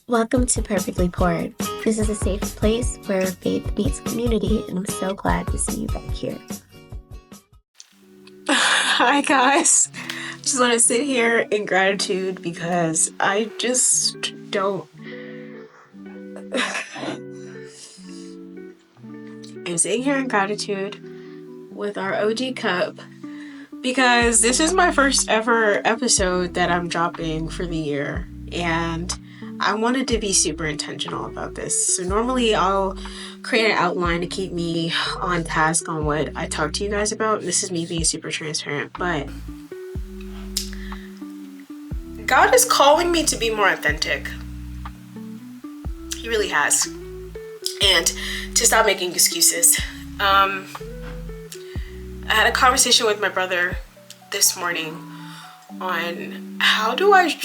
Welcome to Perfectly Poured. This is a safe place where faith meets community, and I'm so glad to see you back here. Hi guys. Just want to sit here in gratitude because I just don't. I'm sitting here in gratitude with our OG cup because this is my first ever episode that I'm dropping for the year, and I wanted to be super intentional about this. So normally I'll create an outline to keep me on task on what I talk to you guys about. This is me being super transparent, but God is calling me to be more authentic. He really has. And to stop making excuses. I had a conversation with my brother this morning on how do I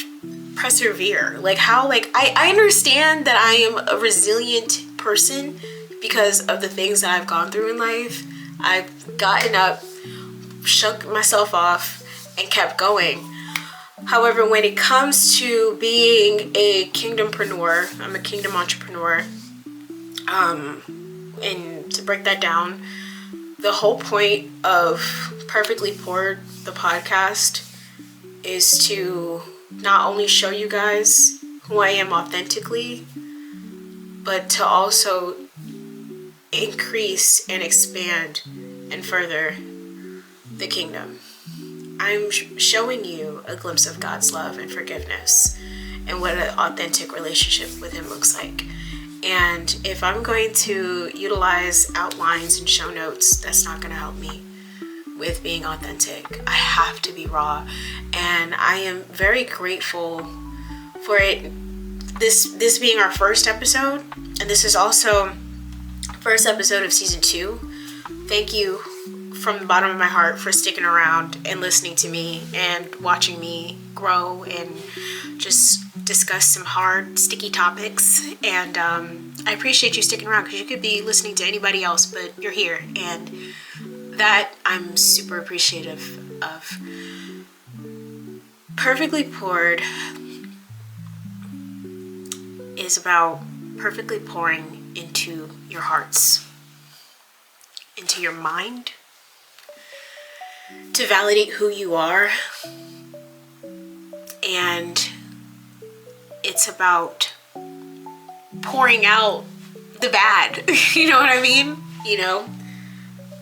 persevere? I understand that I am a resilient person because of the things that I've gone through in life. I've gotten up, shook myself off, and kept going. However, when it comes to being a kingdompreneur, I'm a kingdom entrepreneur, and to break that down, the whole point of Perfectly Poured, the podcast, is to not only show you guys who I am authentically, but to also increase and expand and further the kingdom. I'm showing you a glimpse of God's love and forgiveness and what an authentic relationship with Him looks like. And if I'm going to utilize outlines and show notes, that's not going to help me with being authentic. I have to be raw. And I am very grateful for it. This being our first episode, and this is also first episode of season 2. Thank you from the bottom of my heart for sticking around and listening to me and watching me grow and just discuss some hard, sticky topics. And I appreciate you sticking around because you could be listening to anybody else, but you're here, and that I'm super appreciative of. Perfectly Poured is about perfectly pouring into your hearts, into your mind, to validate who you are. And it's about pouring out the bad, you know what I mean?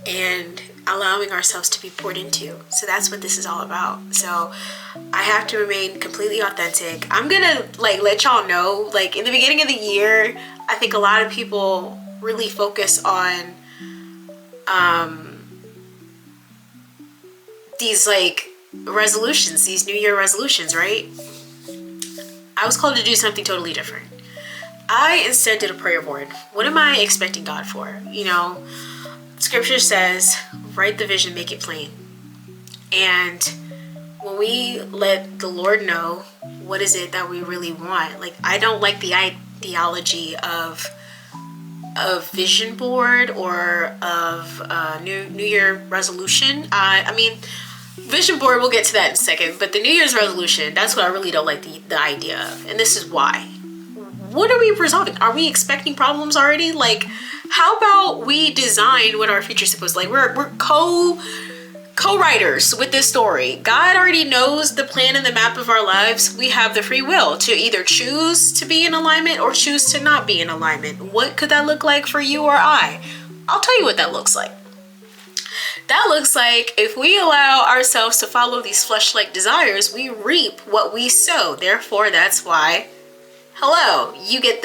And allowing ourselves to be poured into. So that's what this is all about. So I have to remain completely authentic. I'm gonna let y'all know, in the beginning of the year, I think a lot of people really focus on these resolutions, these New Year resolutions, right? I was called to do something totally different. I instead did a prayer board. What am I expecting God for? Scripture says, write the vision, make it plain. And when we let the Lord know what is it that we really want, I don't like the ideology of vision board or of New Year resolution. Vision board, we'll get to that in a second, but the New Year's resolution, that's what I really don't like the idea of. And this is why. What are we resolving? Are we expecting problems already? How about we design what our future's supposed to we're co-writers with this story. God already knows the plan and the map of our lives. We have the free will to either choose to be in alignment or choose to not be in alignment. What could that look like for you or I? I'll tell you what that looks like. That looks like if we allow ourselves to follow these flesh-like desires, we reap what we sow. Therefore, that's why, you get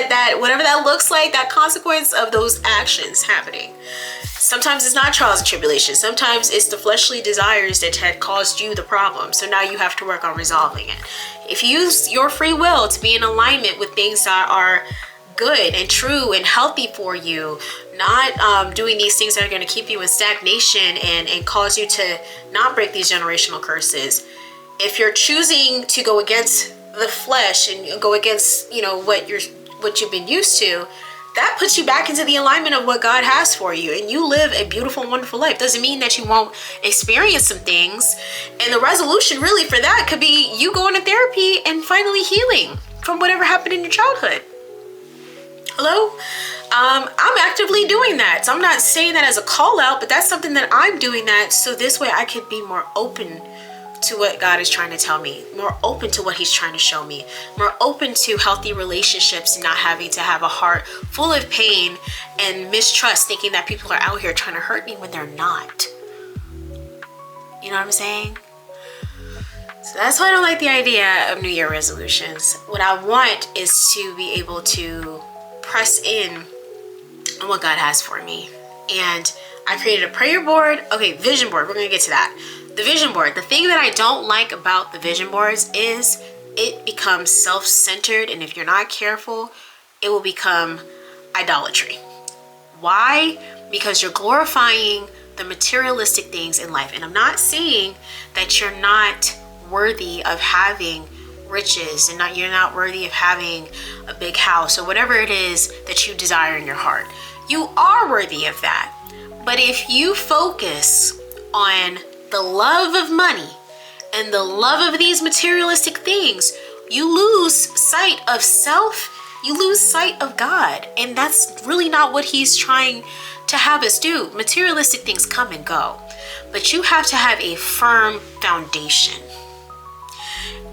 that, whatever that looks like, that consequence of those actions happening. Sometimes it's not trials and tribulations. Sometimes it's the fleshly desires that had caused you the problem. So now you have to work on resolving it. If you use your free will to be in alignment with things that are good and true and healthy for you, not doing these things that are going to keep you in stagnation and cause you to not break these generational curses. If you're choosing to go against the flesh and go against what you've been used to, that puts you back into the alignment of what God has for you, and you live a beautiful, wonderful life. Doesn't mean that you won't experience some things, and the resolution really for that could be you going to therapy and finally healing. from whatever happened in your childhood. Hello? I'm actively doing that. So I'm not saying that as a call out, but that's something that I'm doing that so this way I could be more open to what God is trying to tell me, more open to what he's trying to show me, more open to healthy relationships and not having to have a heart full of pain and mistrust, thinking that people are out here trying to hurt me when they're not. You know what I'm saying? So that's why I don't like the idea of New Year resolutions. What I want is to be able to press in on what God has for me. And I created a prayer board. Okay, vision board. We're going to get to that. The vision board. The thing that I don't like about the vision boards is it becomes self-centered. And if you're not careful, it will become idolatry. Why? Because you're glorifying the materialistic things in life. And I'm not saying that you're not worthy of having riches and you're not worthy of having a big house or whatever it is that you desire in your heart. You are worthy of that. But if you focus on the love of money and the love of these materialistic things, you lose sight of self, you lose sight of God. And that's really not what he's trying to have us do. Materialistic things come and go, but you have to have a firm foundation.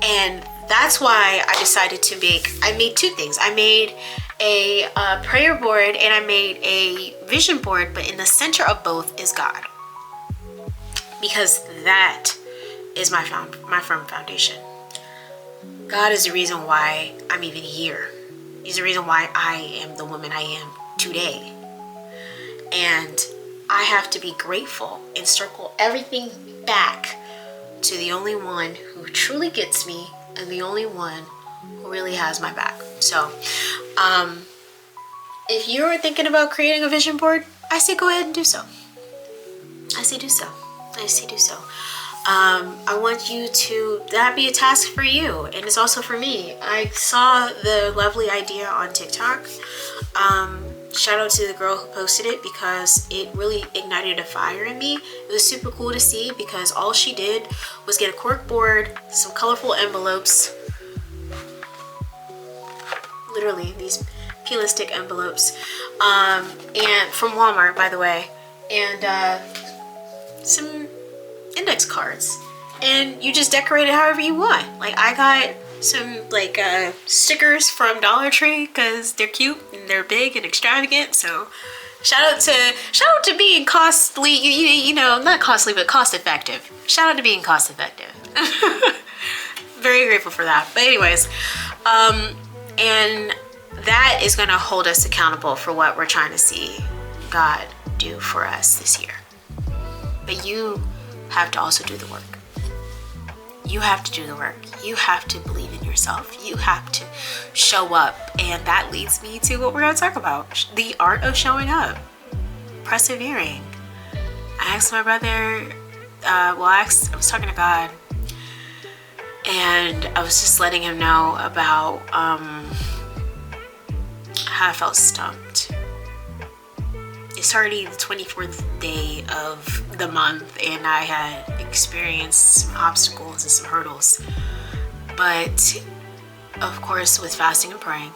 And that's why I decided to I made two things. I made a prayer board and I made a vision board, but in the center of both is God. Because that is my firm foundation. God is the reason why I'm even here. He's the reason why I am the woman I am today. And I have to be grateful and circle everything back to the only one who truly gets me and the only one who really has my back. So, if you're thinking about creating a vision board, I say go ahead and do so. I say do so. I want you to, that be a task for you, and it's also for me. I saw the lovely idea on TikTok. Shout out to the girl who posted it because it really ignited a fire in me. It was super cool to see because all she did was get a cork board, some colorful envelopes, literally these peel and stick envelopes, and from Walmart, by the way, and some index cards, and you just decorate it however you want. Like I got some stickers from Dollar Tree because they're cute and they're big and extravagant. So shout out to being costly, you know, not costly but cost effective. Shout out to being cost effective. Very grateful for that. But anyways, and that is going to hold us accountable for what we're trying to see God do for us this year. But you have to also do the work. You have to do the work. You have to believe in yourself. You have to show up. And that leads me to what we're going to talk about. The art of showing up. Persevering. I asked my brother, I was talking to God. And I was just letting him know about how I felt stumped. It's already the 24th day of the month and I had experienced some obstacles and some hurdles. But of course, with fasting and praying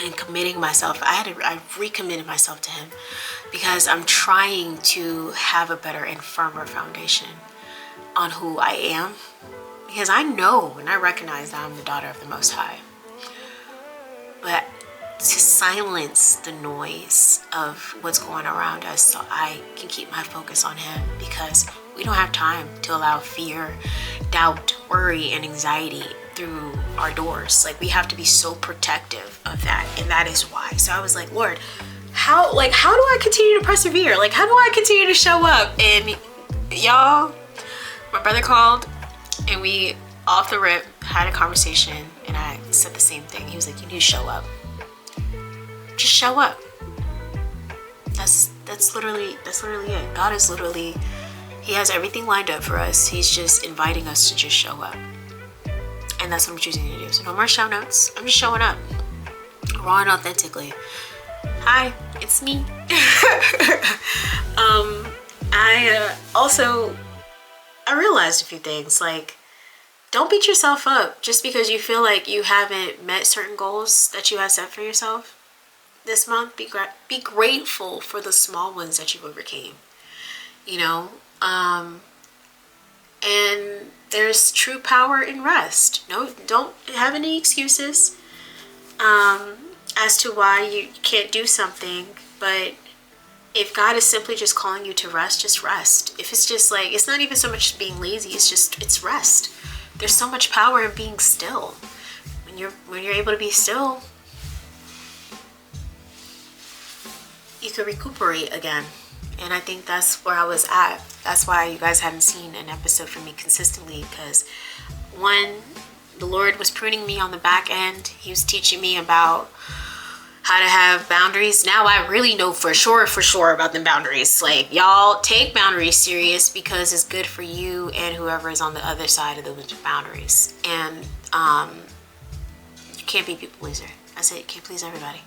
and committing myself, I recommitted myself to him because I'm trying to have a better and firmer foundation on who I am. Because I know and I recognize that I'm the daughter of the Most High. But to silence the noise of what's going around us so I can keep my focus on him, because we don't have time to allow fear, doubt, worry, and anxiety through our doors. Like, we have to be so protective of that, and that is why. So I was like, Lord, how do I continue to persevere? Like, how do I continue to show up? And y'all, my brother called and we off the rip had a conversation, and I said the same thing. He was like, you need to show up. Just show up. That's literally it. God is literally, he has everything lined up for us. He's just inviting us to just show up. And that's what I'm choosing to do. So no more show notes. I'm just showing up. Raw and authentically. Hi, it's me. I realized a few things. Like, don't beat yourself up just because you feel like you haven't met certain goals that you have set for yourself this month. Be grateful for the small ones that you overcame, you know. And there's true power in rest. No, don't have any excuses as to why you can't do something. But if God is simply just calling you to rest, just rest. If it's just like, it's not even so much being lazy, it's rest. There's so much power in being still. When you're able to be still, you can recuperate again. And I think that's where I was at. That's why you guys hadn't seen an episode from me consistently, because one, the Lord was pruning me on the back end. He was teaching me about how to have boundaries. Now I really know for sure about the boundaries. Like, y'all take boundaries serious, because it's good for you and whoever is on the other side of those boundaries. And you can't be a people pleaser. I said you can't please everybody.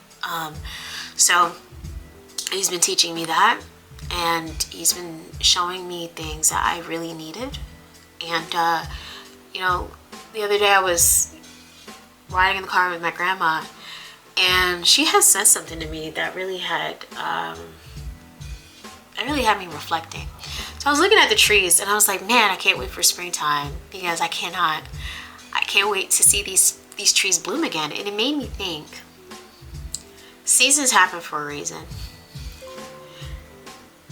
So he's been teaching me that, and he's been showing me things that I really needed. And you know, the other day I was riding in the car with my grandma, and she had said something to me that really had me reflecting. So I was looking at the trees, and I was like, man, I can't wait for springtime, because I can't wait to see these trees bloom again. And it made me think, seasons happen for a reason.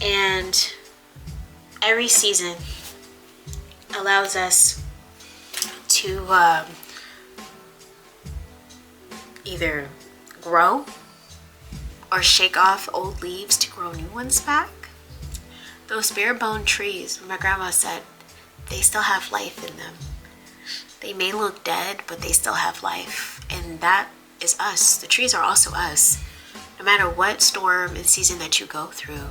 And every season allows us to either grow or shake off old leaves to grow new ones back. Those bare bone trees, my grandma said, they still have life in them. They may look dead, but they still have life. And that is us. The trees are also us. No matter what storm and season that you go through,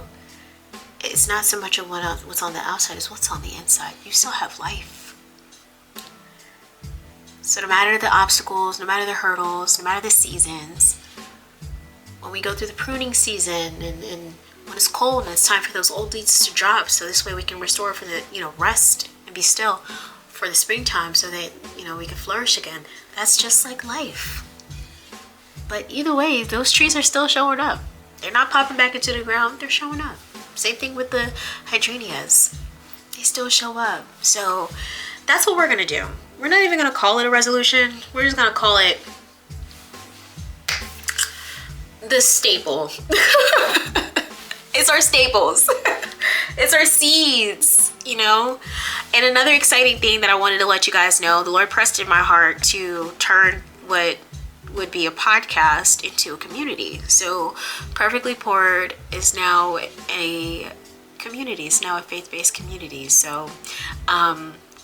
it's not so much of what's on the outside, it's what's on the inside. You still have life. So no matter the obstacles, no matter the hurdles, no matter the seasons, when we go through the pruning season, and when it's cold and it's time for those old leaves to drop, so this way we can restore for the, rest and be still for the springtime, so that, we can flourish again. That's just like life. But either way, those trees are still showing up. They're not popping back into the ground, they're showing up. Same thing with the hydrangeas. They still show up. So that's what we're going to do. We're not even going to call it a resolution. We're just going to call it the staple. It's our staples. It's our seeds, And another exciting thing that I wanted to let you guys know, the Lord pressed in my heart to turn what would be a podcast into a community. So Perfectly Poured is now a community. It's now a faith-based community. So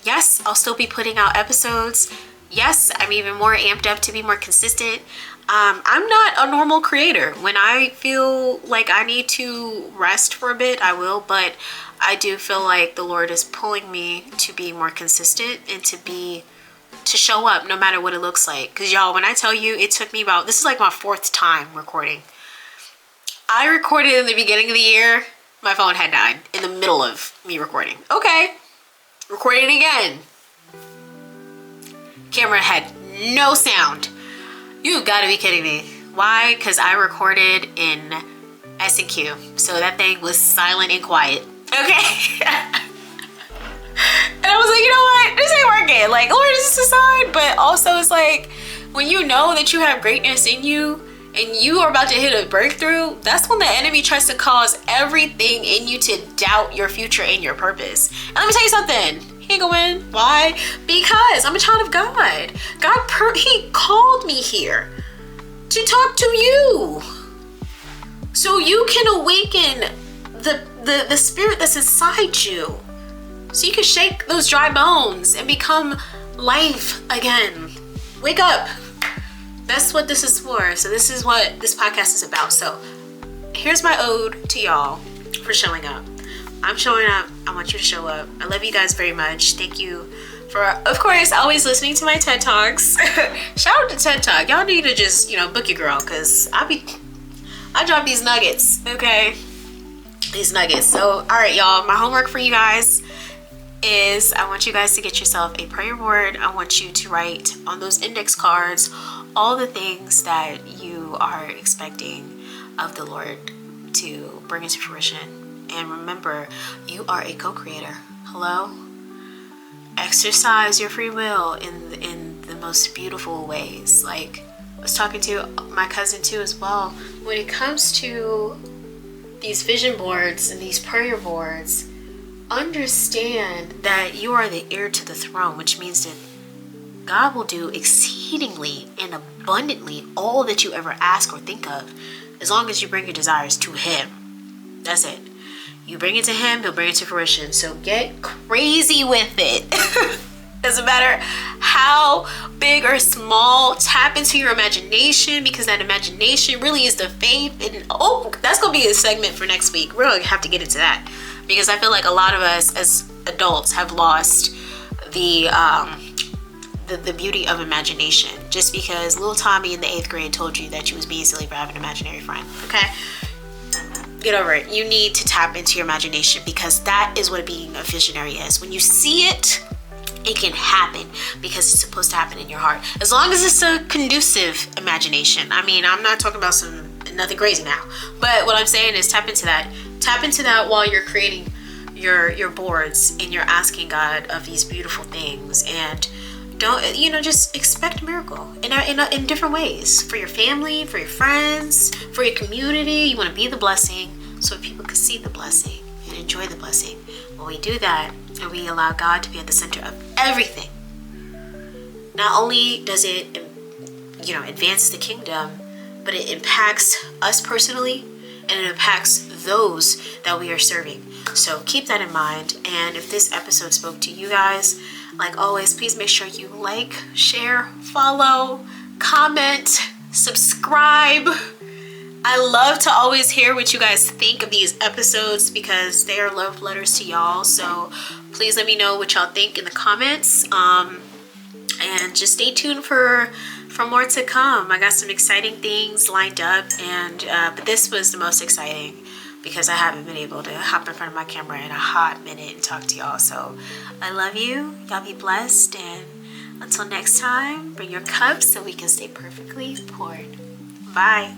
yes, I'll still be putting out episodes. Yes, I'm even more amped up to be more consistent. I'm not a normal creator. When I feel like I need to rest for a bit, I will, but I do feel like the Lord is pulling me to be more consistent and to show up no matter what it looks like. Because y'all, when I tell you, it took me this is like my 4th time recording. I recorded in the beginning of the year. My phone had died in the middle of me recording. Okay, recorded again. Camera had no sound. You've got to be kidding me. Why? Because I recorded in S&Q. So that thing was silent and quiet. Okay. And I was like, you know what? This ain't working. Like, Lord, this is a sign. But also, it's like, when you know that you have greatness in you and you are about to hit a breakthrough, that's when the enemy tries to cause everything in you to doubt your future and your purpose. And let me tell you something. He ain't gonna win. Why? Because I'm a child of God. He called me here to talk to you, so you can awaken the spirit that's inside you, so you can shake those dry bones and become life again. Wake up. That's what this is for. So this is what this podcast is about. So here's my ode to y'all for showing up. I'm showing up. I want you to show up. I love you guys very much. Thank you for, of course, always listening to my TED Talks. Shout out to TED Talk. Y'all need to just, book your girl, because I drop these nuggets, okay? These nuggets. So, all right, y'all. My homework for you guys is I want you guys to get yourself a prayer board. I want you to write on those index cards all the things that you are expecting of the Lord to bring into fruition. And remember, you are a co-creator. Hello? Exercise your free will in the most beautiful ways. Like, I was talking to my cousin too as well. When it comes to these vision boards and these prayer boards, understand that you are the heir to the throne, which means that God will do exceedingly and abundantly all that you ever ask or think of, as long as you bring your desires to Him. That's it. You bring it to Him, He'll bring it to fruition. So get crazy with it. Doesn't matter how big or small, tap into your imagination, because that imagination really is the faith. And that's gonna be a segment for next week. We're gonna have to get into that, because I feel like a lot of us as adults have lost the beauty of imagination, just because little Tommy in the 8th grade told you that you was being silly for having an imaginary friend. Okay, get over it. You need to tap into your imagination, because that is what being a visionary is. When you see it, it can happen, because it's supposed to happen in your heart, as long as it's a conducive imagination. I mean, I'm not talking about nothing crazy now, but what I'm saying is tap into that while you're creating your boards, and you're asking God of these beautiful things. And don't, just expect a miracle in different ways, for your family, for your friends, for your community. You want to be the blessing so people can see the blessing and enjoy the blessing. When we do that, and we allow God to be at the center of everything, not only does it, advance the kingdom, but it impacts us personally, and it impacts those that we are serving. So keep that in mind. And if this episode spoke to you guys, like always, please make sure you like, share, follow, comment, subscribe. I love to always hear what you guys think of these episodes, because they are love letters to y'all. So please let me know what y'all think in the comments. And just stay tuned for more to come. I got some exciting things lined up, and but this was the most exciting, because I haven't been able to hop in front of my camera in a hot minute and talk to y'all. So I love you. Y'all be blessed. And until next time, bring your cups so we can stay perfectly poured. Bye.